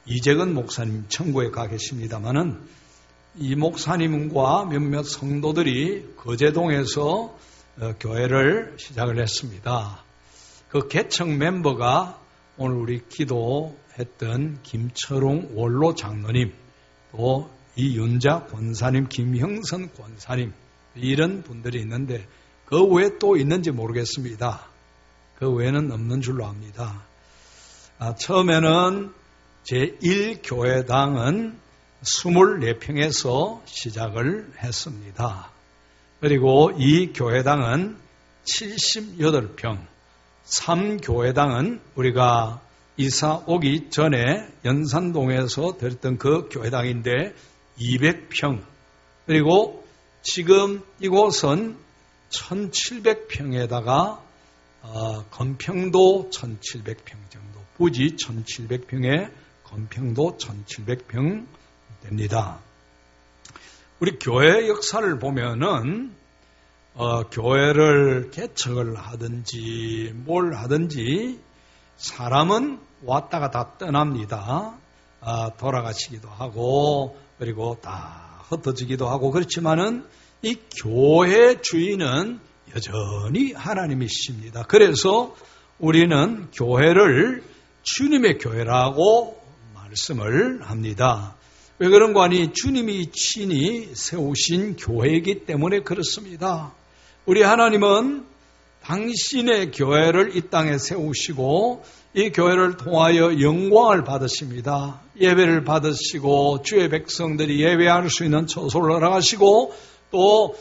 이재근 목사님 천국에 가 계십니다마는 이 목사님과 몇몇 성도들이 거제동에서 교회를 시작을 했습니다. 그 개척 멤버가 오늘 우리 기도했던 김철웅 원로 장로님, 또 이윤자 권사님, 김형선 권사님, 이런 분들이 있는데 그 외에 또 있는지 모르겠습니다. 그 외에는 없는 줄로 압니다. 처음에는 제1교회당은 24평에서 시작을 했습니다. 그리고 이 교회당은 78평, 3교회당은 우리가 이사 오기 전에 연산동에서 드렸던 그 교회당인데 200평, 그리고 지금 이곳은 1700평에다가 건평도 1700평 정도, 부지 1700평에 건평도 1700평 됩니다. 우리 교회 역사를 보면은 교회를 개척을 하든지 뭘 하든지 사람은 왔다가 다 떠납니다. 돌아가시기도 하고 그리고 다 흩어지기도 하고 그렇지만은 이 교회 주인은 여전히 하나님이십니다. 그래서 우리는 교회를 주님의 교회라고 말씀을 합니다. 왜 그런가 하니 주님이 친히 세우신 교회이기 때문에 그렇습니다. 우리 하나님은 당신의 교회를 이 땅에 세우시고 이 교회를 통하여 영광을 받으십니다. 예배를 받으시고 주의 백성들이 예배할 수 있는 처소를 허락하시고 또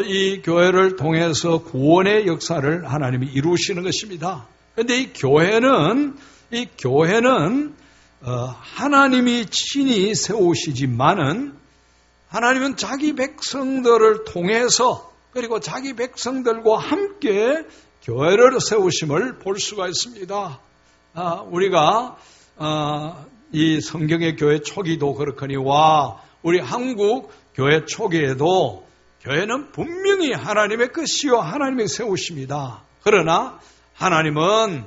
이 교회를 통해서 구원의 역사를 하나님이 이루시는 것입니다. 그런데 이 교회는 하나님이 친히 세우시지만은 하나님은 자기 백성들을 통해서 그리고 자기 백성들과 함께 교회를 세우심을 볼 수가 있습니다. 우리가 이 성경의 교회 초기도 그렇거니와 우리 한국 교회 초기에도 교회는 분명히 하나님의 것이요 하나님의 세우십니다. 그러나 하나님은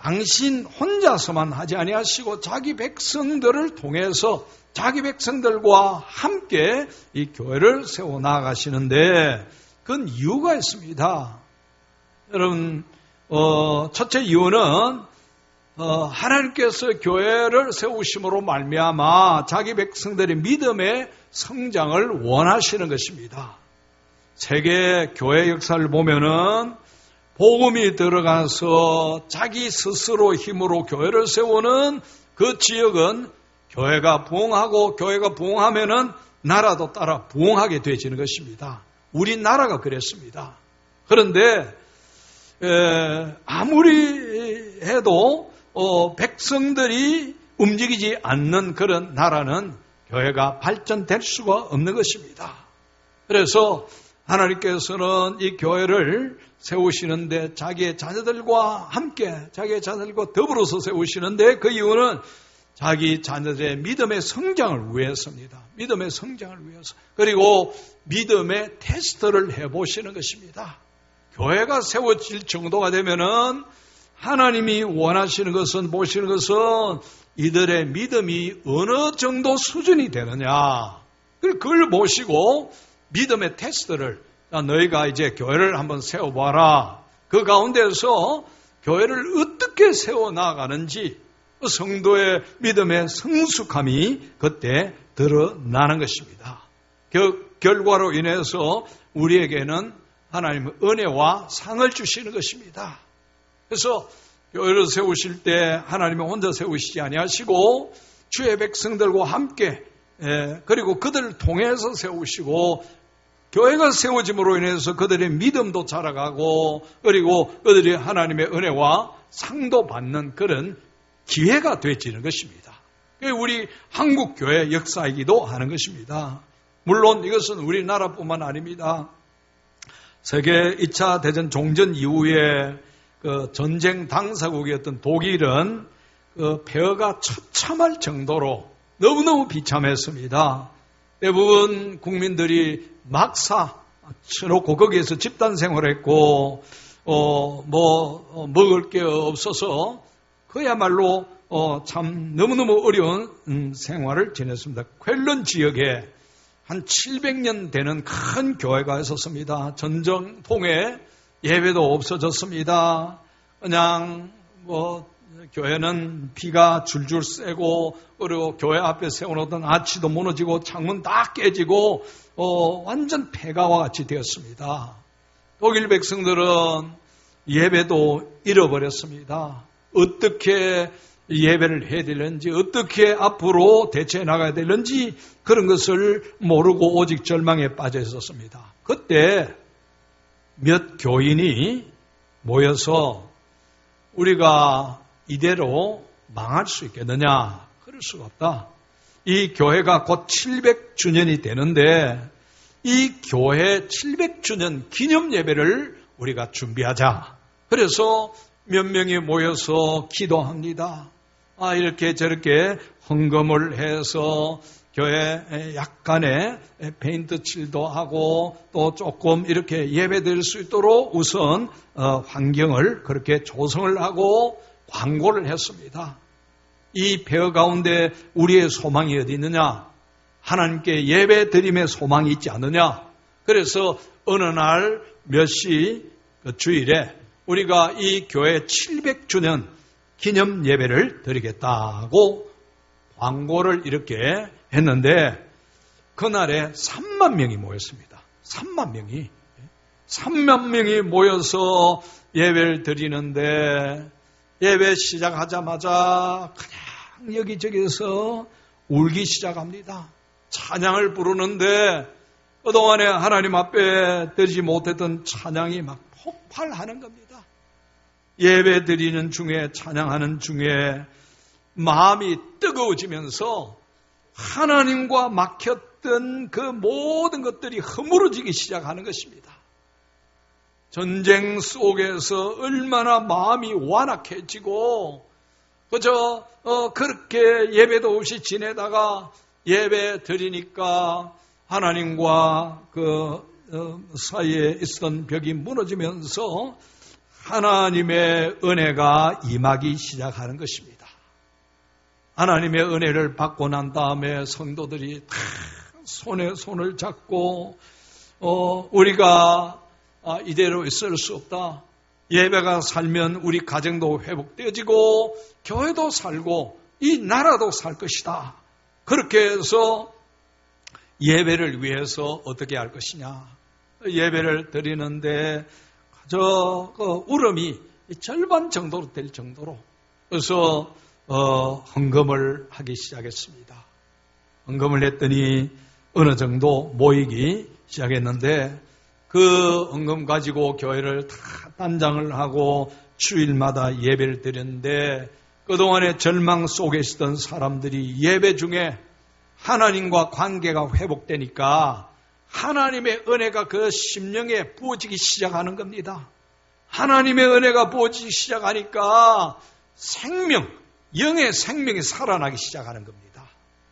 당신 혼자서만 하지 아니하시고 자기 백성들을 통해서 자기 백성들과 함께 이 교회를 세워 나가시는데 그건 이유가 있습니다. 여러분, 첫째 이유는 하나님께서 교회를 세우심으로 말미암아 자기 백성들의 믿음의 성장을 원하시는 것입니다. 세계 교회 역사를 보면은 복음이 들어가서 자기 스스로 힘으로 교회를 세우는 그 지역은 교회가 부흥하고 교회가 부흥하면은 나라도 따라 부흥하게 되어지는 것입니다. 우리나라가 그랬습니다. 그런데 아무리 해도 백성들이 움직이지 않는 그런 나라는 교회가 발전될 수가 없는 것입니다. 그래서 하나님께서는 이 교회를 세우시는데 자기의 자녀들과 함께 자기의 자녀들과 더불어서 세우시는데 그 이유는 자기 자녀들의 믿음의 성장을 위해서입니다. 믿음의 성장을 위해서. 그리고 믿음의 테스트를 해보시는 것입니다. 교회가 세워질 정도가 되면은 하나님이 원하시는 것은 보시는 것은 이들의 믿음이 어느 정도 수준이 되느냐. 그걸 보시고 믿음의 테스트를 너희가 이제 교회를 한번 세워봐라. 그 가운데서 교회를 어떻게 세워나가는지 성도의 믿음의 성숙함이 그때 드러나는 것입니다. 그 결과로 인해서 우리에게는 하나님의 은혜와 상을 주시는 것입니다. 그래서 교회를 세우실 때 하나님이 혼자 세우시지 아니하시고 주의 백성들과 함께 그리고 그들을 통해서 세우시고 교회가 세워짐으로 인해서 그들의 믿음도 자라가고 그리고 그들이 하나님의 은혜와 상도 받는 그런 기회가 되어지는 것입니다. 그게 우리 한국교회 역사이기도 하는 것입니다. 물론 이것은 우리나라뿐만 아닙니다. 세계 2차 대전 종전 이후에 그 전쟁 당사국이었던 독일은 그 폐허가 처참할 정도로 너무너무 비참했습니다. 대부분 국민들이 막사 쳐놓고 거기에서 집단 생활했고 먹을 게 없어서 그야말로 참 너무너무 어려운 생활을 지냈습니다. 쾰른 지역에 한 700년 되는 큰 교회가 있었습니다. 전쟁통에 예배도 없어졌습니다. 그냥 교회는 비가 줄줄 쐬고, 그리고 교회 앞에 세워놓던 아치도 무너지고 창문 다 깨지고 완전 폐가와 같이 되었습니다. 독일 백성들은 예배도 잃어버렸습니다. 어떻게 예배를 해야 되는지, 어떻게 앞으로 대처해 나가야 되는지 그런 것을 모르고 오직 절망에 빠져 있었습니다. 그때 몇 교인이 모여서 우리가 이대로 망할 수 있겠느냐? 그럴 수가 없다. 이 교회가 곧 700주년이 되는데 이 교회 700주년 기념 예배를 우리가 준비하자. 그래서 몇 명이 모여서 기도합니다. 이렇게 저렇게 헌금을 해서 교회 약간의 페인트 칠도 하고 또 조금 이렇게 예배 드릴 수 있도록 우선 환경을 그렇게 조성을 하고 광고를 했습니다. 이 폐허 가운데 우리의 소망이 어디 있느냐? 하나님께 예배 드림의 소망이 있지 않느냐? 그래서 어느 날 몇 시 주일에 우리가 이 교회 700주년 기념 예배를 드리겠다고 광고를 이렇게 했는데 그날에 3만 명이 모였습니다. 3만 명이 모여서 예배를 드리는데 예배 시작하자마자 그냥 여기저기서 울기 시작합니다. 찬양을 부르는데 그동안에 하나님 앞에 드리지 못했던 찬양이 막 폭발하는 겁니다. 예배 드리는 중에, 찬양하는 중에 마음이 뜨거워지면서 하나님과 막혔던 그 모든 것들이 허물어지기 시작하는 것입니다. 전쟁 속에서 얼마나 마음이 완악해지고 그저 그렇게 예배도 없이 지내다가 예배 드리니까 하나님과 그 사이에 있었던 벽이 무너지면서 하나님의 은혜가 임하기 시작하는 것입니다. 하나님의 은혜를 받고 난 다음에 성도들이 다 손에 손을 잡고 우리가 이대로 있을 수 없다. 예배가 살면 우리 가정도 회복되어지고 교회도 살고 이 나라도 살 것이다. 그렇게 해서 예배를 위해서 어떻게 할 것이냐. 예배를 드리는데 울음이 절반 정도로 될 정도로 그래서 헌금을 하기 시작했습니다. 헌금을 했더니 어느 정도 모이기 시작했는데 그 헌금 가지고 교회를 다 단장을 하고 주일마다 예배를 드렸는데 그동안의 절망 속에 있었던 사람들이 예배 중에 하나님과 관계가 회복되니까 하나님의 은혜가 그 심령에 부어지기 시작하는 겁니다. 하나님의 은혜가 부어지기 시작하니까 영의 생명이 살아나기 시작하는 겁니다.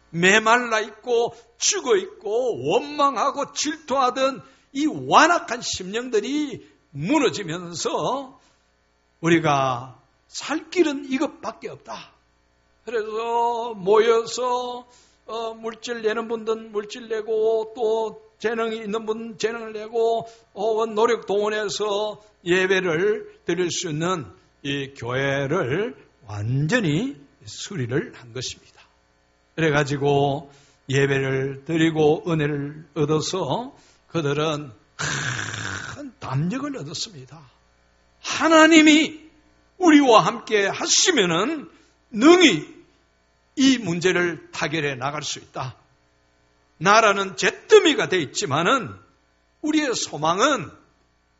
메말라 있고 죽어 있고 원망하고 질투하던 이 완악한 심령들이 무너지면서 우리가 살 길은 이것밖에 없다. 그래서 모여서 물질 내는 분들은 물질 내고 또 재능이 있는 분은 재능을 내고 노력 동원해서 예배를 드릴 수 있는 이 교회를 완전히 수리를 한 것입니다. 그래가지고 예배를 드리고 은혜를 얻어서 그들은 큰 담력을 얻었습니다. 하나님이 우리와 함께 하시면은 능히 이 문제를 타결해 나갈 수 있다. 나라는 잿더미가 되어 있지만은 우리의 소망은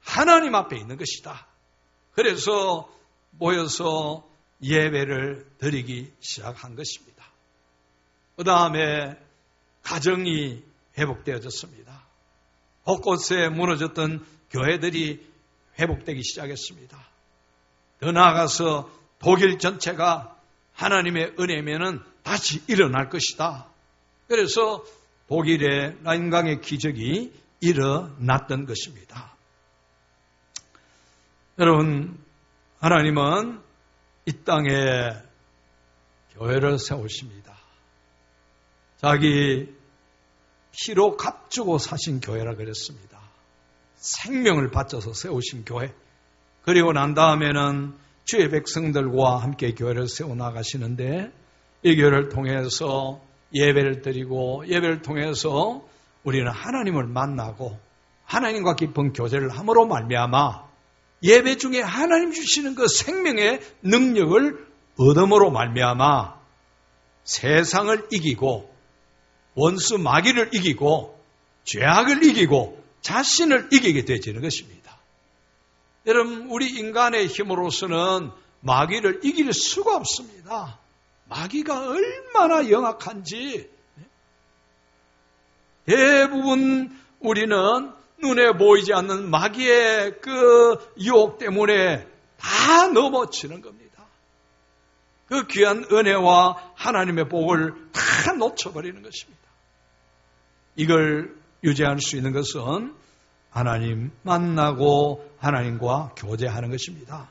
하나님 앞에 있는 것이다. 그래서 모여서 예배를 드리기 시작한 것입니다. 그 다음에 가정이 회복되어졌습니다. 곳곳에 무너졌던 교회들이 회복되기 시작했습니다. 더 나아가서 독일 전체가 하나님의 은혜면은 다시 일어날 것이다. 그래서 독일의 라인강의 기적이 일어났던 것입니다. 여러분, 하나님은 이 땅에 교회를 세우십니다. 자기 피로 값주고 사신 교회라 그랬습니다. 생명을 바쳐서 세우신 교회. 그리고 난 다음에는 주의 백성들과 함께 교회를 세워나가시는데 이 교회를 통해서 예배를 드리고 예배를 통해서 우리는 하나님을 만나고 하나님과 깊은 교제를 함으로 말미암아 예배 중에 하나님 주시는 그 생명의 능력을 얻음으로 말미암아 세상을 이기고 원수 마귀를 이기고 죄악을 이기고 자신을 이기게 되지는 것입니다. 여러분, 우리 인간의 힘으로서는 마귀를 이길 수가 없습니다. 마귀가 얼마나 영악한지 대부분 우리는 눈에 보이지 않는 마귀의 그 유혹 때문에 다 넘어지는 겁니다. 그 귀한 은혜와 하나님의 복을 다 놓쳐버리는 것입니다. 이걸 유지할 수 있는 것은 하나님 만나고 하나님과 교제하는 것입니다.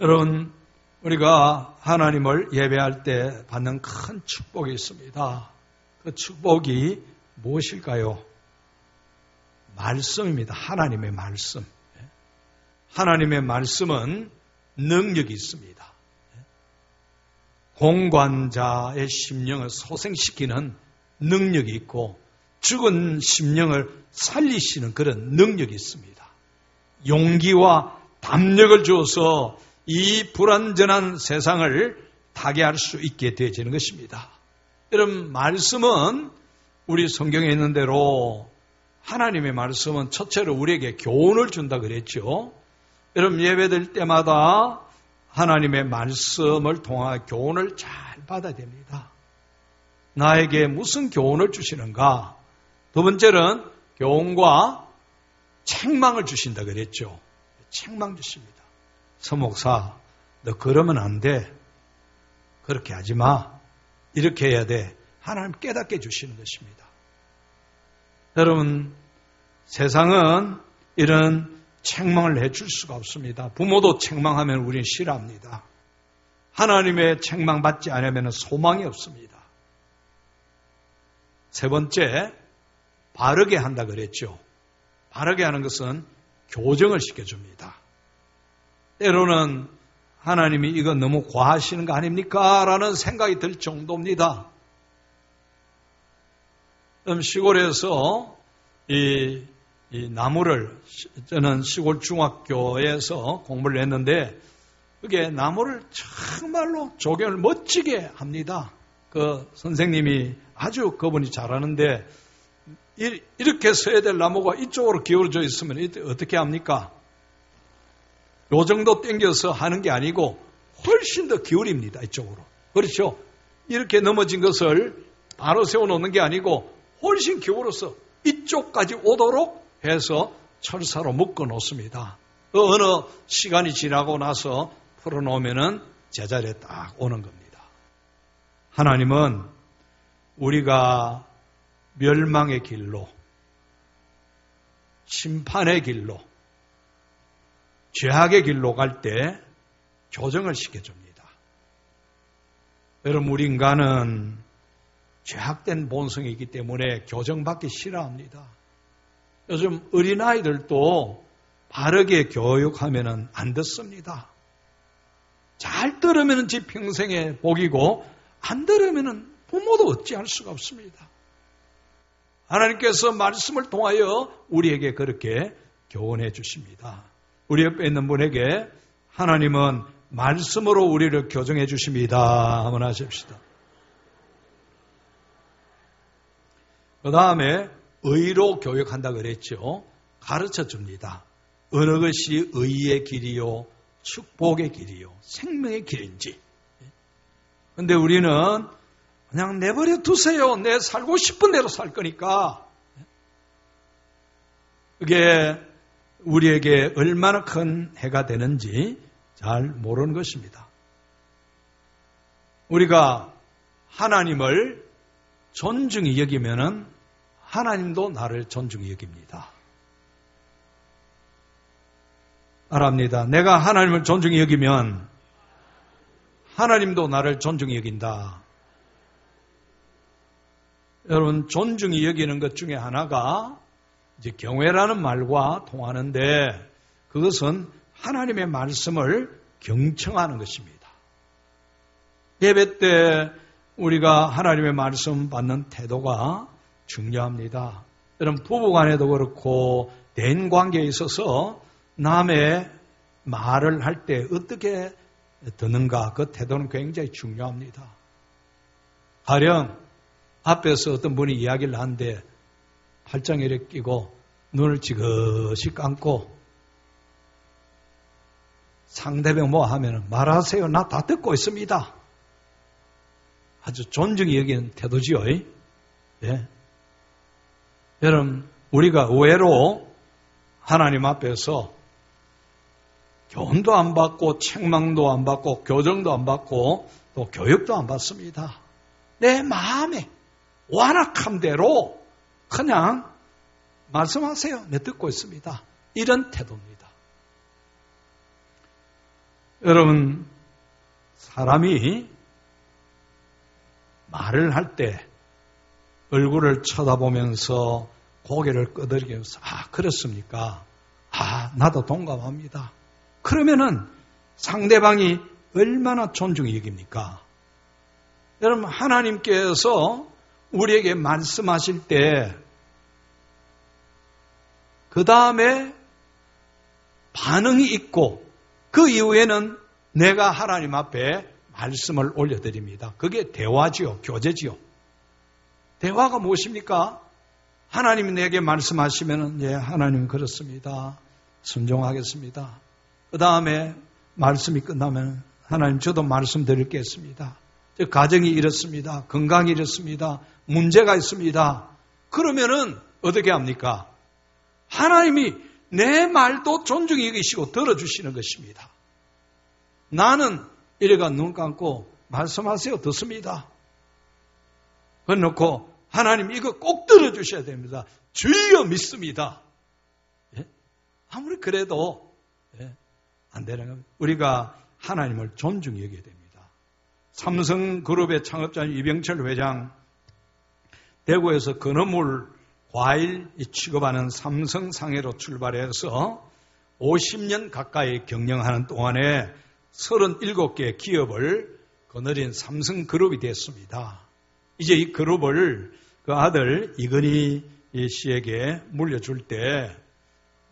여러분, 우리가 하나님을 예배할 때 받는 큰 축복이 있습니다. 그 축복이 무엇일까요? 말씀입니다. 하나님의 말씀. 하나님의 말씀은 능력이 있습니다. 공관자의 심령을 소생시키는 능력이 있고 죽은 심령을 살리시는 그런 능력이 있습니다. 용기와 담력을 주어서 이 불완전한 세상을 타개할 수 있게 되어지는 것입니다. 여러분, 말씀은 우리 성경에 있는 대로 하나님의 말씀은 첫째로 우리에게 교훈을 준다 그랬죠. 여러분, 예배드릴 때마다 하나님의 말씀을 통한 교훈을 잘 받아야 됩니다. 나에게 무슨 교훈을 주시는가? 두 번째는 교훈과 책망을 주신다 그랬죠. 책망 주십니다. 서목사, 너 그러면 안 돼. 그렇게 하지 마. 이렇게 해야 돼. 하나님 깨닫게 주시는 것입니다. 여러분, 세상은 이런 책망을 해줄 수가 없습니다. 부모도 책망하면 우리는 싫어합니다. 하나님의 책망 받지 않으면 소망이 없습니다. 세 번째, 바르게 한다 그랬죠. 바르게 하는 것은 교정을 시켜줍니다. 때로는 하나님이 이거 너무 과하시는 거 아닙니까? 라는 생각이 들 정도입니다. 시골에서 이 나무를, 저는 시골 중학교에서 공부를 했는데 그게 나무를 정말로 조경을 멋지게 합니다. 그 선생님이 아주 그분이 잘하는데 이렇게 서야 될 나무가 이쪽으로 기울어져 있으면 어떻게 합니까? 요 정도 당겨서 하는 게 아니고 훨씬 더 기울입니다. 이쪽으로. 그렇죠? 이렇게 넘어진 것을 바로 세워놓는 게 아니고 훨씬 기울어서 이쪽까지 오도록 해서 철사로 묶어 놓습니다. 어느 시간이 지나고 나서 풀어놓으면 제자리에 딱 오는 겁니다. 하나님은 우리가 멸망의 길로, 심판의 길로, 죄악의 길로 갈 때 교정을 시켜줍니다. 여러분, 우리 인간은 죄악된 본성이기 때문에 교정받기 싫어합니다. 요즘 어린아이들도 바르게 교육하면 안 듣습니다. 잘 들으면 지 평생의 복이고 안 들으면 부모도 어찌할 수가 없습니다. 하나님께서 말씀을 통하여 우리에게 그렇게 교훈해 주십니다. 우리 옆에 있는 분에게 하나님은 말씀으로 우리를 교정해 주십니다. 한번 하십시다. 그 다음에 의로 교육한다 그랬죠. 가르쳐 줍니다. 어느 것이 의의 길이요, 축복의 길이요, 생명의 길인지. 그런데 우리는 그냥 내버려 두세요. 내 살고 싶은 대로 살 거니까. 그게 우리에게 얼마나 큰 해가 되는지 잘 모르는 것입니다. 우리가 하나님을 존중히 여기면은 하나님도 나를 존중히 여깁니다. 알합니다. 내가 하나님을 존중히 여기면 하나님도 나를 존중히 여긴다. 여러분, 존중히 여기는 것 중에 하나가 이제 경외라는 말과 통하는데, 그것은 하나님의 말씀을 경청하는 것입니다. 예배 때 우리가 하나님의 말씀 받는 태도가 중요합니다. 여러분, 부부간에도 그렇고 대인 관계에 있어서 남의 말을 할 때 어떻게 듣는가, 그 태도는 굉장히 중요합니다. 가령 앞에서 어떤 분이 이야기를 하는데 팔짱이를 끼고 눈을 지그시 감고 상대방 뭐 하면 말하세요, 나 다 듣고 있습니다. 아주 존중이 여기는 태도지요. 예. 여러분, 우리가 의외로 하나님 앞에서 교훈도 안 받고 책망도 안 받고 교정도 안 받고 또 교육도 안 받습니다. 내 마음에 완악한 대로 그냥 말씀하세요. 내 듣고 있습니다. 이런 태도입니다. 여러분, 사람이 말을 할 때 얼굴을 쳐다보면서 고개를 끄덕이면서 그렇습니까? 나도 동감합니다. 그러면은 상대방이 얼마나 존중이 여깁니까? 여러분, 하나님께서 우리에게 말씀하실 때 그 다음에 반응이 있고 그 이후에는 내가 하나님 앞에 말씀을 올려드립니다. 그게 대화지요, 교제지요. 대화가 무엇입니까? 하나님이 내게 말씀하시면은 예, 하나님 그렇습니다. 순종하겠습니다. 그 다음에 말씀이 끝나면 하나님 저도 말씀드리겠습니다. 저 가정이 이렇습니다. 건강이 이렇습니다. 문제가 있습니다. 그러면은 어떻게 합니까? 하나님이 내 말도 존중히 여기시고 들어주시는 것입니다. 나는 이래가 눈 감고 말씀하세요 듣습니다. 그래놓고 하나님 이거 꼭 들어주셔야 됩니다. 주여 믿습니다. 예? 아무리 그래도 안 되는 겁니다. 우리가 하나님을 존중히 여겨야 됩니다. 삼성그룹의 창업자인 이병철 회장, 대구에서 건어물 과일 취급하는 삼성상해로 출발해서 50년 가까이 경영하는 동안에 37개의 기업을 거느린 삼성그룹이 됐습니다. 이제 이 그룹을 그 아들 이건희 씨에게 물려줄 때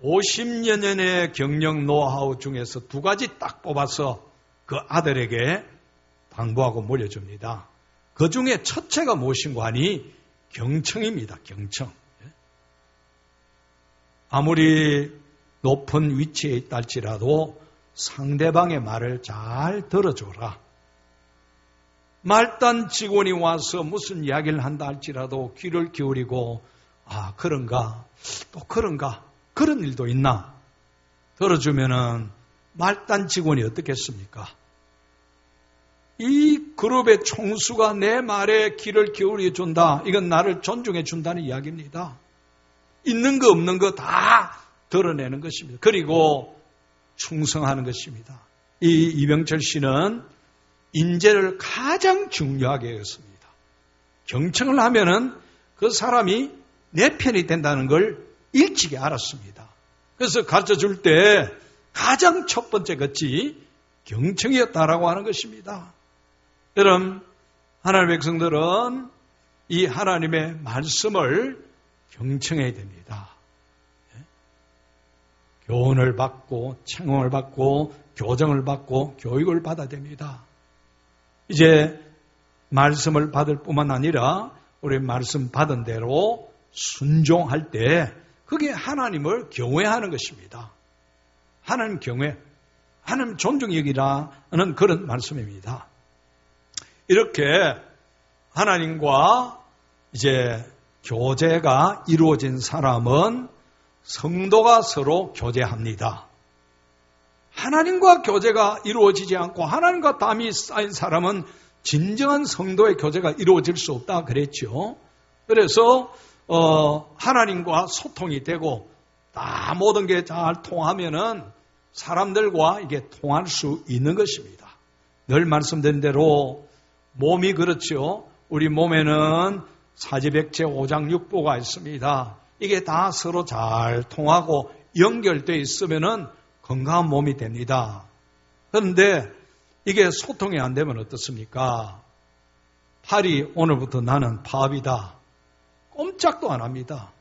50여 년의 경영 노하우 중에서 2가지 딱 뽑아서 그 아들에게 당부하고 물려줍니다. 그 중에 첫째가 무엇인가 하니 경청입니다. 경청. 아무리 높은 위치에 있다 할지라도 상대방의 말을 잘 들어줘라. 말단 직원이 와서 무슨 이야기를 한다 할지라도 귀를 기울이고 그런가 또 그런가 그런 일도 있나 들어주면은 말단 직원이 어떻겠습니까? 이 그룹의 총수가 내 말에 귀를 기울여 준다. 이건 나를 존중해 준다는 이야기입니다. 있는 거 없는 거 다 드러내는 것입니다. 그리고 충성하는 것입니다. 이 이병철 씨는 인재를 가장 중요하게 했습니다. 경청을 하면은 그 사람이 내 편이 된다는 걸 일찍이 알았습니다. 그래서 가르쳐 줄 때 가장 첫 번째 것이 경청이었다라고 하는 것입니다. 여러분, 하나님의 백성들은 이 하나님의 말씀을 경청해야 됩니다. 교훈을 받고 책망을 받고 교정을 받고 교육을 받아야 됩니다. 이제 말씀을 받을 뿐만 아니라 우리 말씀 받은 대로 순종할 때 그게 하나님을 경외하는 것입니다. 하나님 경외, 하나님 존중 여기라는 그런 말씀입니다. 이렇게 하나님과 이제 교제가 이루어진 사람은 성도가 서로 교제합니다. 하나님과 교제가 이루어지지 않고 하나님과 담이 쌓인 사람은 진정한 성도의 교제가 이루어질 수 없다 그랬죠. 그래서 하나님과 소통이 되고 다 모든 게 잘 통하면은 사람들과 이게 통할 수 있는 것입니다. 늘 말씀드린 대로 몸이 그렇죠. 우리 몸에는 사지백체 5장 6부가 있습니다. 이게 다 서로 잘 통하고 연결되어 있으면은 건강한 몸이 됩니다. 그런데 이게 소통이 안 되면 어떻습니까? 팔이 오늘부터 나는 파업이다. 꼼짝도 안 합니다.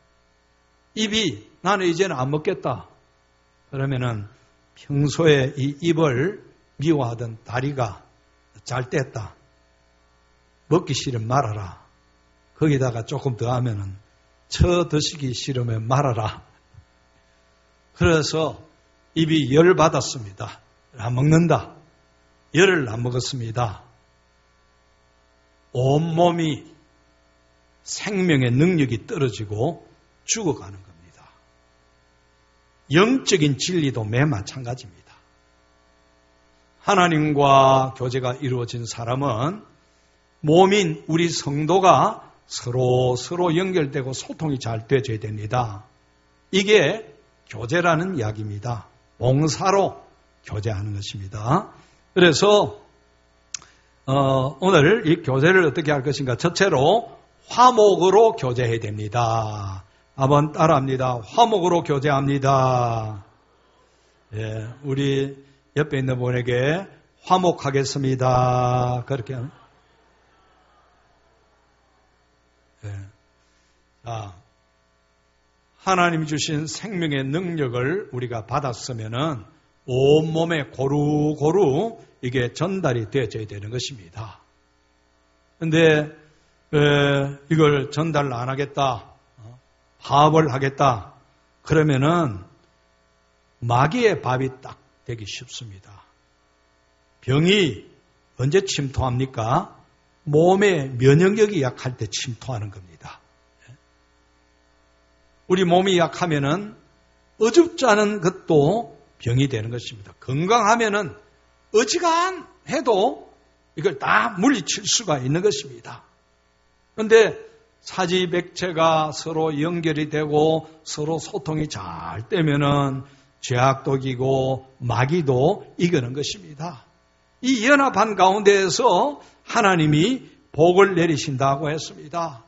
입이 나는 이제는 안 먹겠다. 그러면은 평소에 이 입을 미워하던 다리가 잘 뗐다. 먹기 싫으면 말아라. 거기다가 조금 더 하면은 쳐 드시기 싫으면 말아라. 그래서 입이 열을 받았습니다. 안 먹는다. 열을 안 먹었습니다. 온몸이 생명의 능력이 떨어지고 죽어가는 겁니다. 영적인 진리도 매 마찬가지입니다. 하나님과 교제가 이루어진 사람은 몸인 우리 성도가 서로 연결되고 소통이 잘 되어져야 됩니다. 이게 교제라는 이야기입니다. 봉사로 교제하는 것입니다. 그래서 오늘 이 교제를 어떻게 할 것인가? 첫째로 화목으로 교제해야 됩니다. 한번 따라합니다. 화목으로 교제합니다. 예, 우리 옆에 있는 분에게 화목하겠습니다. 그렇게 하는. 예. 자, 하나님이 주신 생명의 능력을 우리가 받았으면은 온몸에 고루고루 이게 전달이 되어져야 되는 것입니다. 그런데 이걸 전달 안 하겠다, 파업을 하겠다, 그러면은 마귀의 밥이 딱 되기 쉽습니다. 병이 언제 침투합니까? 몸의 면역력이 약할 때 침투하는 겁니다. 우리 몸이 약하면은 어줍지 않은 것도 병이 되는 것입니다. 건강하면은 어지간해도 이걸 다 물리칠 수가 있는 것입니다. 그런데 사지백체가 서로 연결이 되고 서로 소통이 잘 되면은 죄악도 이기고 마귀도 이기는 것입니다. 이 연합한 가운데에서 하나님이 복을 내리신다고 했습니다.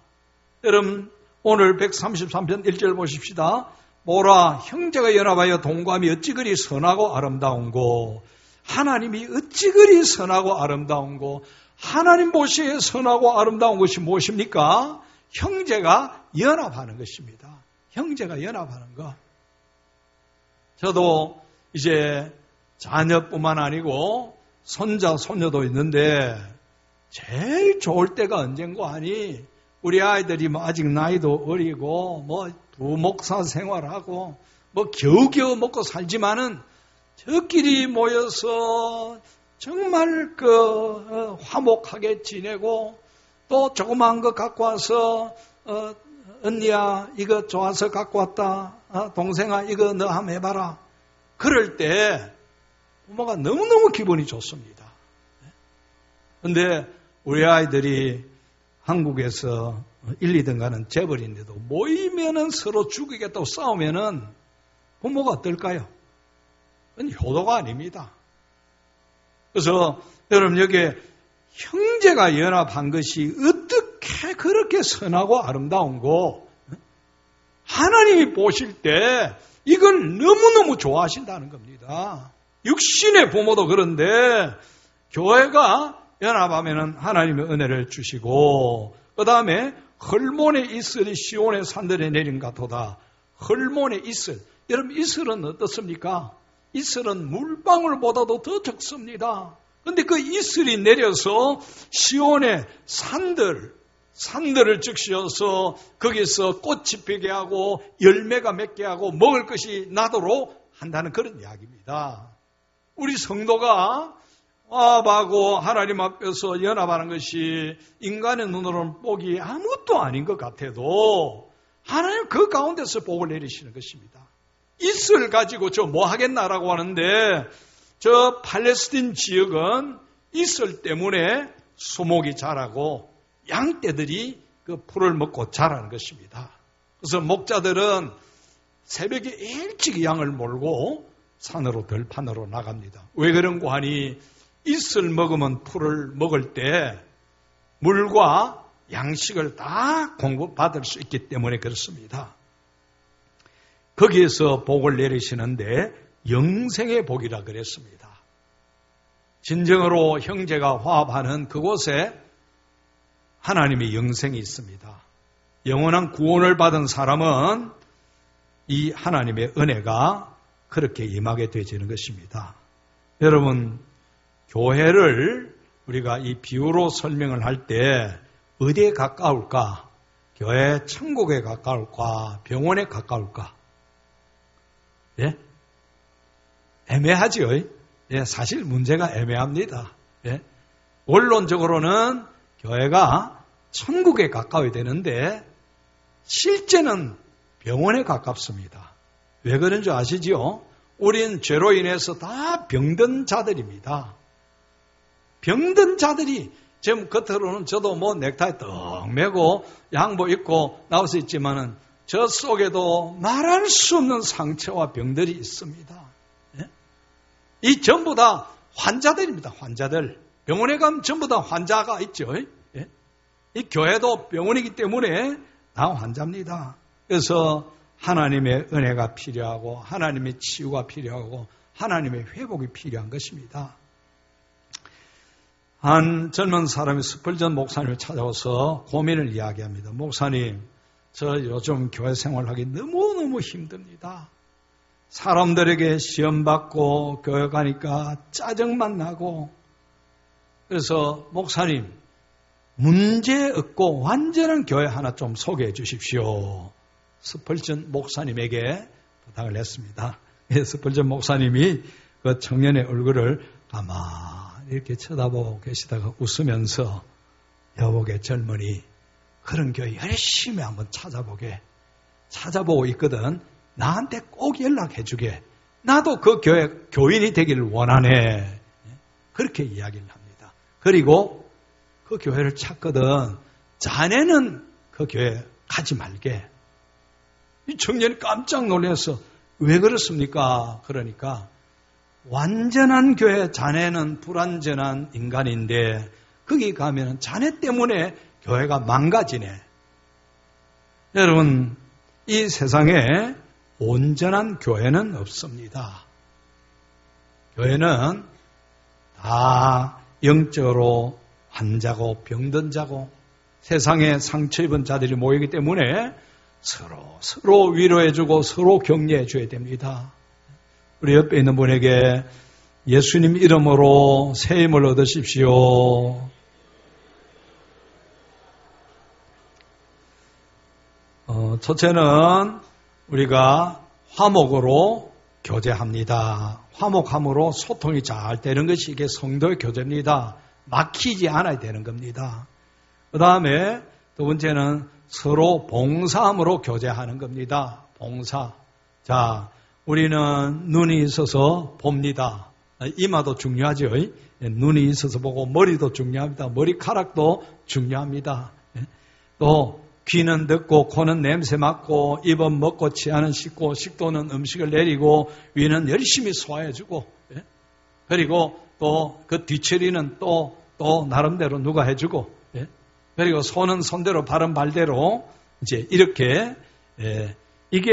여러분 오늘 133편 1절 보십시다. 보라 형제가 연합하여 동거함이 어찌 그리 선하고 아름다운고. 하나님이 어찌 그리 선하고 아름다운고. 하나님 보시기에 선하고 아름다운 것이 무엇입니까? 형제가 연합하는 것입니다. 형제가 연합하는 것. 저도 이제 자녀뿐만 아니고 손자, 손녀도 있는데 제일 좋을 때가 언젠가 하니 우리 아이들이 뭐 아직 나이도 어리고 뭐 부목사 생활하고 뭐 겨우겨우 먹고 살지만은 저끼리 모여서 정말 화목하게 지내고 또 조그마한 거 갖고 와서 언니야 이거 좋아서 갖고 왔다. 동생아 이거 너 한번 해봐라. 그럴 때 부모가 너무너무 기분이 좋습니다. 그런데 우리 아이들이 한국에서 1, 2등 가는 재벌인데도 모이면은 서로 죽이겠다고 싸우면은 부모가 어떨까요? 그건 효도가 아닙니다. 그래서 여러분 여기에 형제가 연합한 것이 어떻게 그렇게 선하고 아름다운고 하나님이 보실 때 이걸 너무너무 좋아하신다는 겁니다. 육신의 부모도 그런데 교회가 연합하면은 하나님의 은혜를 주시고 그 다음에 헐몬의 이슬이 시온의 산들에 내린 같도다. 헐몬의 이슬. 여러분 이슬은 어떻습니까? 이슬은 물방울보다도 더 적습니다. 그런데 그 이슬이 내려서 시온의 산들을 적시어서 거기서 꽃이 피게 하고 열매가 맺게 하고 먹을 것이 나도록 한다는 그런 이야기입니다. 우리 성도가 화합하고 하나님 앞에서 연합하는 것이 인간의 눈으로는 복이 아무것도 아닌 것 같아도 하나님 그 가운데서 복을 내리시는 것입니다. 이슬 가지고 저 뭐 하겠나라고 하는데 저 팔레스틴 지역은 이슬 때문에 수목이 자라고 양떼들이 그 풀을 먹고 자라는 것입니다. 그래서 목자들은 새벽에 일찍 양을 몰고 산으로 들판으로 나갑니다. 왜 그런고 하니 이슬 먹으면 풀을 먹을 때 물과 양식을 다 공급받을 수 있기 때문에 그렇습니다. 거기에서 복을 내리시는데 영생의 복이라 그랬습니다. 진정으로 형제가 화합하는 그곳에 하나님의 영생이 있습니다. 영원한 구원을 받은 사람은 이 하나님의 은혜가 그렇게 임하게 되지는 것입니다. 여러분, 교회를 우리가 이 비유로 설명을 할 때 어디에 가까울까? 교회 천국에 가까울까? 병원에 가까울까? 예? 애매하지요. 예, 사실 문제가 애매합니다. 예? 원론적으로는 교회가 천국에 가까워야 되는데 실제는 병원에 가깝습니다. 왜 그런 줄 아시지요? 우린 죄로 인해서 다 병든 자들입니다. 병든 자들이 지금 겉으로는 저도 뭐 넥타이 떡 매고 양복 입고 나올 수 있지만은 저 속에도 말할 수 없는 상처와 병들이 있습니다. 예? 이 전부 다 환자들입니다. 환자들. 병원에 가면 전부 다 환자가 있죠. 예? 이 교회도 병원이기 때문에 다 환자입니다. 그래서 하나님의 은혜가 필요하고 하나님의 치유가 필요하고 하나님의 회복이 필요한 것입니다. 한 젊은 사람이 스펄전 목사님을 찾아와서 고민을 이야기합니다. 목사님, 저 요즘 교회 생활하기 너무너무 힘듭니다. 사람들에게 시험받고 교회 가니까 짜증만 나고 그래서 목사님, 문제 없고 완전한 교회 하나 좀 소개해 주십시오. 스펄전 목사님에게 부탁을 했습니다. 스펄전 목사님이 그 청년의 얼굴을 가만히 이렇게 쳐다보고 계시다가 웃으면서 여보게 젊은이 그런 교회 열심히 한번 찾아보고 있거든. 나한테 꼭 연락해 주게. 나도 그 교회 교인이 되기를 원하네. 그렇게 이야기를 합니다. 그리고 그 교회를 찾거든. 자네는 그 교회 가지 말게. 이 청년이 깜짝 놀라서 왜 그렇습니까? 그러니까 완전한 교회 자네는 불완전한 인간인데 거기 가면 자네 때문에 교회가 망가지네. 여러분, 이 세상에 온전한 교회는 없습니다. 교회는 다 영적으로 환자고 병든 자고 세상에 상처 입은 자들이 모이기 때문에 서로 위로해주고 서로 격려해줘야 됩니다. 우리 옆에 있는 분에게 예수님 이름으로 새 힘을 얻으십시오. 첫째는 우리가 화목으로 교제합니다. 화목함으로 소통이 잘 되는 것이 이게 성도의 교제입니다. 막히지 않아야 되는 겁니다. 그 다음에 두 번째는 서로 봉사함으로 교제하는 겁니다. 봉사. 자, 우리는 눈이 있어서 봅니다. 이마도 중요하죠. 눈이 있어서 보고 머리도 중요합니다. 머리카락도 중요합니다. 또 귀는 듣고 코는 냄새 맡고 입은 먹고 치아는 씻고 식도는 음식을 내리고 위는 열심히 소화해주고 그리고 또 그 뒤처리는 또 나름대로 누가 해주고 그리고 손은 손대로 발은 발대로 이제 이렇게 이게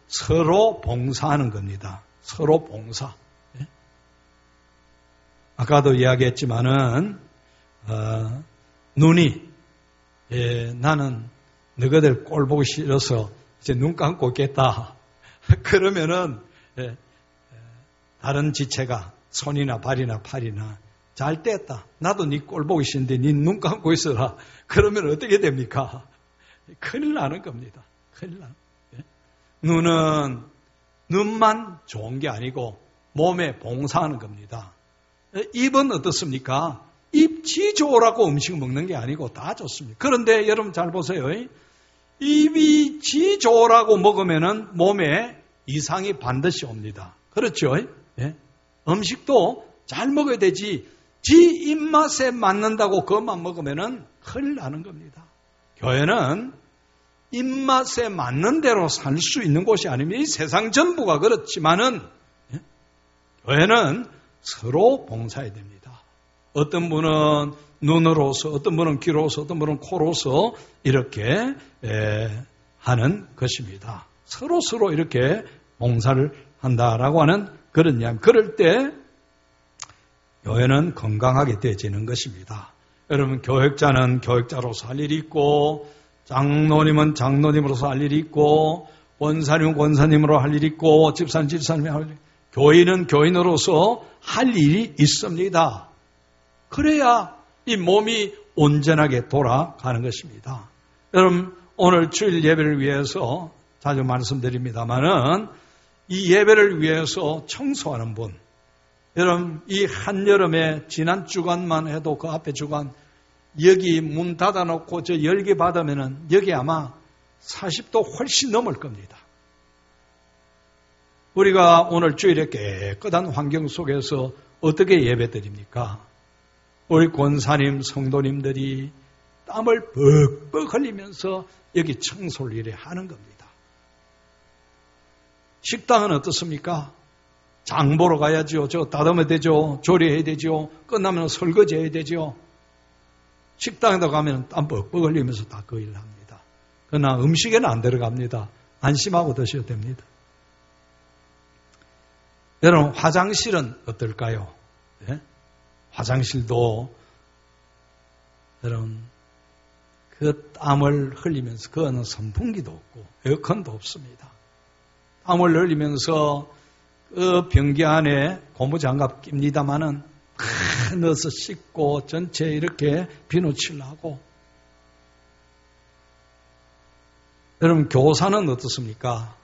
서로 봉사하는 겁니다. 서로 봉사. 아까도 이야기했지만은 눈이 나는 너희들 꼴 보기 싫어서 이제 눈 감고 있겠다. 그러면은 다른 지체가 손이나 발이나 팔이나 잘 됐다. 나도 네 꼴 보기 싫은데 네 눈 감고 있어라. 그러면 어떻게 됩니까? 큰일 나는 겁니다. 큰일 나는. 눈은 눈만 좋은 게 아니고 몸에 봉사하는 겁니다. 입은 어떻습니까? 입이 좋으라고 음식 먹는 게 아니고 다 좋습니다. 그런데 여러분 잘 보세요. 입이 지 좋으라고 먹으면은 몸에 이상이 반드시 옵니다. 그렇죠? 음식도 잘 먹어야 되지 지 입맛에 맞는다고 그것만 먹으면은 큰일 나는 겁니다. 교회는 입맛에 맞는 대로 살 수 있는 곳이 아닙니다. 이 세상 전부가 그렇지만은 교회는 서로 봉사해야 됩니다. 어떤 분은 눈으로서, 어떤 분은 귀로서, 어떤 분은 코로서 이렇게 하는 것입니다. 서로 이렇게 봉사를 한다라고 하는 그런 이야기. 그럴 때 교회는 건강하게 되어지는 것입니다. 여러분, 교역자는 교역자로서 할 일이 있고, 장로님은 장로님으로서 할 일이 있고, 권사님은 권사님으로 할 일이 있고, 집사님 집사님이 할 일이 있고, 교인은 교인으로서 할 일이 있습니다. 그래야 이 몸이 온전하게 돌아가는 것입니다. 여러분, 오늘 주일 예배를 위해서 자주 말씀드립니다마는 이 예배를 위해서 청소하는 분, 여러분, 이 한여름에 지난 주간만 해도 그 앞에 주간 여기 문 닫아놓고 저 열기 받으면은 여기 아마 40도 훨씬 넘을 겁니다. 우리가 오늘 주일에 깨끗한 환경 속에서 어떻게 예배 드립니까? 우리 권사님, 성도님들이 땀을 벅벅 흘리면서 여기 청소를 이래 하는 겁니다. 식당은 어떻습니까? 장 보러 가야죠. 저 다듬어야 되죠. 조리해야 되죠. 끝나면 설거지 해야 되죠. 식당에다 가면 땀 벅벅 흘리면서 다 그 일을 합니다. 그러나 음식에는 안 들어갑니다. 안심하고 드셔도 됩니다. 여러분, 화장실은 어떨까요? 네? 화장실도 여러분 그 땀을 흘리면서 그거는 선풍기도 없고 에어컨도 없습니다. 땀을 흘리면서 그 변기 안에 고무장갑 낍니다마는 넣어서 씻고 전체 이렇게 비누칠을 하고. 여러분, 교사는 어떻습니까?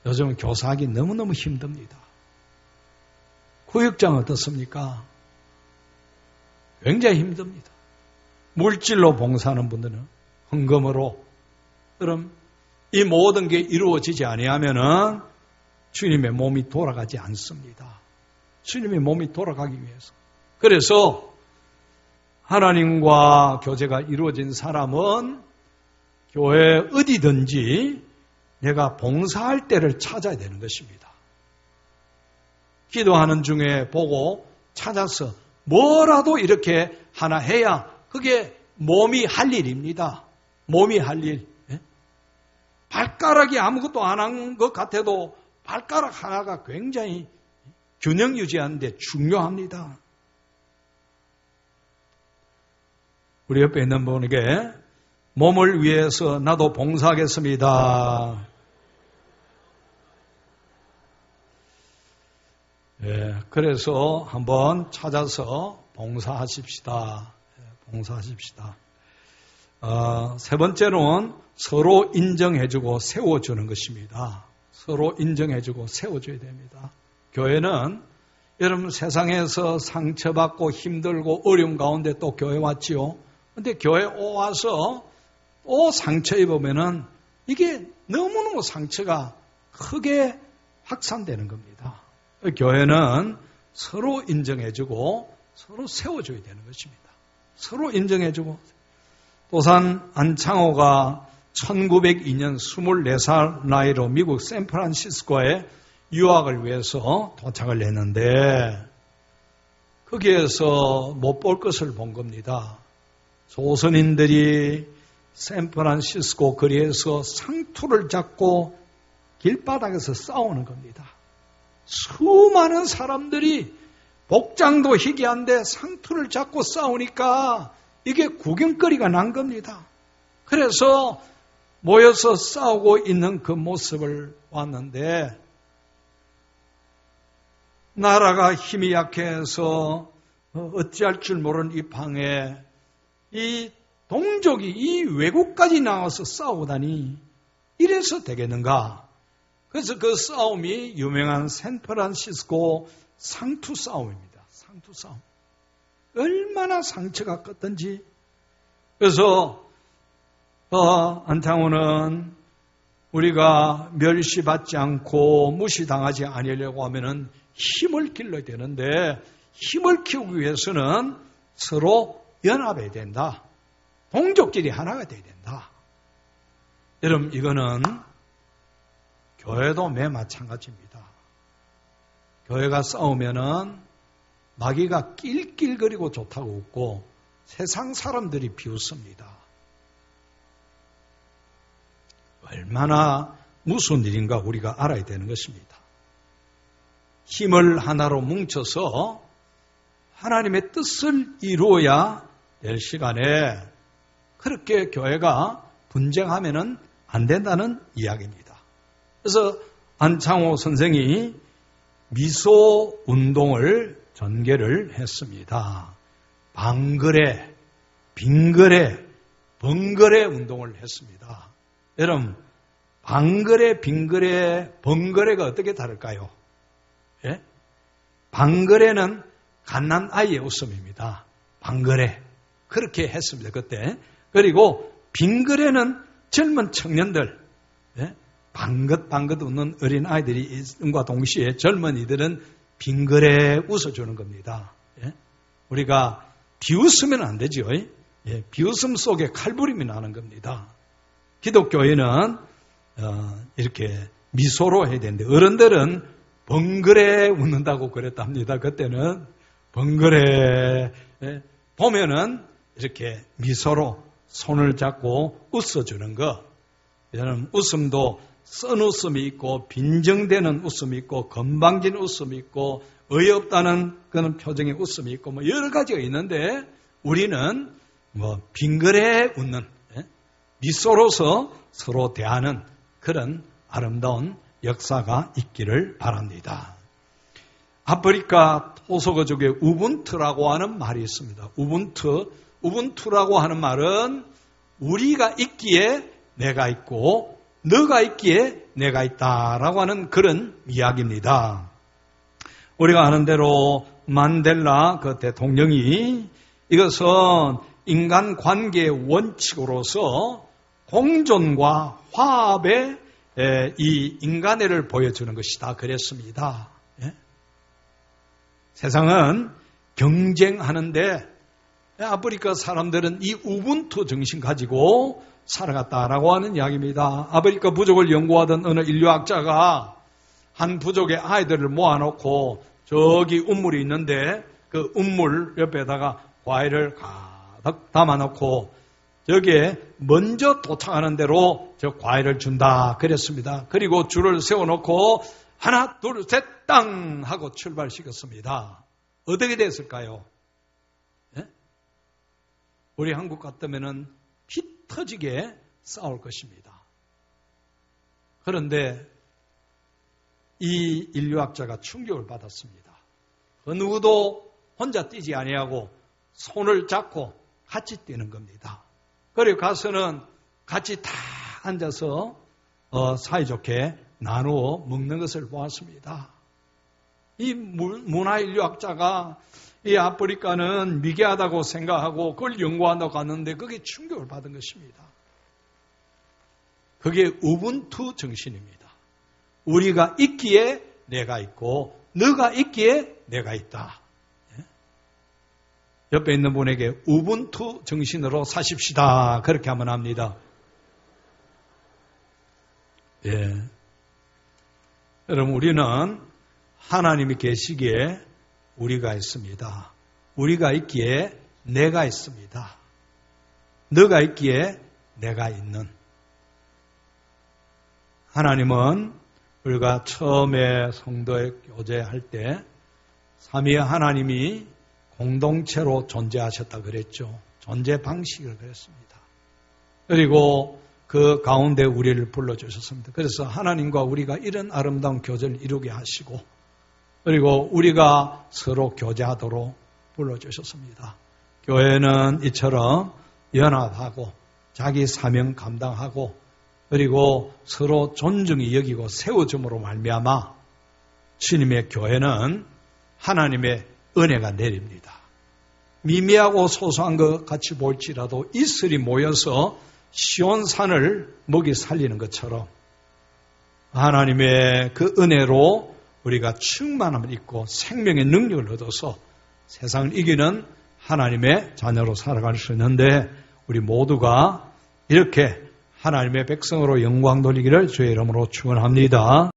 요즘은 교사하기 너무너무 힘듭니다. 구역장 어떻습니까? 굉장히 힘듭니다. 물질로 봉사하는 분들은 헌금으로. 그럼 이 모든 게 이루어지지 아니하면은 주님의 몸이 돌아가지 않습니다. 주님의 몸이 돌아가기 위해서. 그래서 하나님과 교제가 이루어진 사람은 교회 어디든지 내가 봉사할 때를 찾아야 되는 것입니다. 기도하는 중에 보고 찾아서 뭐라도 이렇게 하나 해야 그게 몸이 할 일입니다. 몸이 할 일. 발가락이 아무것도 안 한 것 같아도 발가락 하나가 굉장히 균형 유지하는데 중요합니다. 우리 옆에 있는 분에게 몸을 위해서 나도 봉사하겠습니다. 그래서 한번 찾아서 봉사하십시다. 봉사하십시다. 세 번째로는 서로 인정해주고 세워주는 것입니다. 서로 인정해주고 세워줘야 됩니다. 교회는 여러분 세상에서 상처받고 힘들고 어려운 가운데 또 교회 왔지요. 근데 교회 와서 또 상처 입으면은 이게 너무너무 상처가 크게 확산되는 겁니다. 교회는 서로 인정해주고 서로 세워줘야 되는 것입니다. 서로 인정해주고. 도산 안창호가 1902년 24살 나이로 미국 샌프란시스코에 유학을 위해서 도착을 했는데 거기에서 못 볼 것을 본 겁니다. 조선인들이 샌프란시스코 거리에서 상투를 잡고 길바닥에서 싸우는 겁니다. 수많은 사람들이 복장도 희귀한데 상투를 잡고 싸우니까 이게 구경거리가 난 겁니다. 그래서 모여서 싸우고 있는 그 모습을 봤는데 나라가 힘이 약해서 어찌할 줄 모르는 이 방에 이 동족이 이 외국까지 나와서 싸우다니 이래서 되겠는가? 그래서 그 싸움이 유명한 샌프란시스코 상투 싸움입니다. 상투 싸움. 얼마나 상처가 컸던지. 그래서 안창호는 우리가 멸시받지 않고 무시당하지 않으려고 하면은 힘을 길러야 되는데 힘을 키우기 위해서는 서로 연합해야 된다. 동족끼리 하나가 돼야 된다. 여러분, 이거는 교회도 매 마찬가지입니다. 교회가 싸우면은 마귀가 낄낄거리고 좋다고 웃고 세상 사람들이 비웃습니다. 얼마나 무서운 일인가 우리가 알아야 되는 것입니다. 힘을 하나로 뭉쳐서 하나님의 뜻을 이루어야 될 시간에 그렇게 교회가 분쟁하면은 안 된다는 이야기입니다. 그래서 안창호 선생이 미소 운동을 전개를 했습니다. 방거래, 빙거래, 번거래 운동을 했습니다. 여러분, 방거래, 빙거래, 번거래가 어떻게 다를까요? 예? 방거래는 갓난 아이의 웃음입니다. 방거래. 그렇게 했습니다, 그때. 그리고 빙거래는 젊은 청년들, 예? 방긋방긋 웃는 어린 아이들이 있음과 동시에 젊은이들은 빙거래 웃어주는 겁니다. 예? 우리가 비웃으면 안 되죠. 예? 비웃음 속에 칼부림이 나는 겁니다. 기독교인은 이렇게 미소로 해야 되는데 어른들은 번거래 웃는다고 그랬답니다. 그때는 번거래 보면은 이렇게 미소로 손을 잡고 웃어주는 것. 여러분 웃음도 쓴 웃음이 있고 빈정대는 웃음이 있고 건방진 웃음이 있고 어이없다는 그런 표정의 웃음이 있고 뭐 여러 가지가 있는데 우리는 뭐 빙거래 웃는 미소로서 서로 대하는 그런 아름다운 역사가 있기를 바랍니다. 아프리카 토속어족의 우분투라고 하는 말이 있습니다. 우분투라고 하는 말은 우리가 있기에 내가 있고 너가 있기에 내가 있다라고 하는 그런 이야기입니다. 우리가 아는 대로 만델라 그 대통령이 이것은 인간관계의 원칙으로서 공존과 화합의 이 인간애를 보여주는 것이다 그랬습니다. 예? 세상은 경쟁하는데 아프리카 사람들은 이 우분투 정신 가지고 살아갔다라고 하는 이야기입니다. 아프리카 부족을 연구하던 어느 인류학자가 한 부족의 아이들을 모아놓고 저기 운물이 있는데 그 운물 옆에다가 과일을 가득 담아놓고 저기에 먼저 도착하는 대로 저 과일을 준다 그랬습니다. 그리고 줄을 세워놓고 하나 둘 셋 땅 하고 출발시켰습니다. 어떻게 됐을까요? 예? 우리 한국 같으면은 피 터지게 싸울 것입니다. 그런데 이 인류학자가 충격을 받았습니다. 그 누구도 혼자 뛰지 아니하고 손을 잡고 같이 뛰는 겁니다. 그리고 가서는 같이 다 앉아서 사이좋게 나누어 먹는 것을 보았습니다. 이 문화인류학자가 이 아프리카는 미개하다고 생각하고 그걸 연구한다고 갔는데 그게 충격을 받은 것입니다. 그게 우분투 정신입니다. 우리가 있기에 내가 있고 너가 있기에 내가 있다. 옆에 있는 분에게 우분투 정신으로 사십시다. 그렇게 하면 합니다. 예. 여러분, 우리는 하나님이 계시기에 우리가 있습니다. 우리가 있기에 내가 있습니다. 너가 있기에 내가 있는. 하나님은 우리가 처음에 성도의 교제할 때 삼위의 하나님이 공동체로 존재하셨다 그랬죠. 존재 방식을 그랬습니다. 그리고 그 가운데 우리를 불러주셨습니다. 그래서 하나님과 우리가 이런 아름다운 교제를 이루게 하시고 그리고 우리가 서로 교제하도록 불러주셨습니다. 교회는 이처럼 연합하고 자기 사명 감당하고 그리고 서로 존중히 여기고 세워줌으로 말미암아 주님의 교회는 하나님의 은혜가 내립니다. 미미하고 소소한 것 같이 볼지라도 이슬이 모여서 시온산을 먹이 살리는 것처럼 하나님의 그 은혜로 우리가 충만함을 입고 생명의 능력을 얻어서 세상을 이기는 하나님의 자녀로 살아갈 수 있는데 우리 모두가 이렇게 하나님의 백성으로 영광 돌리기를 주의 이름으로 축원합니다.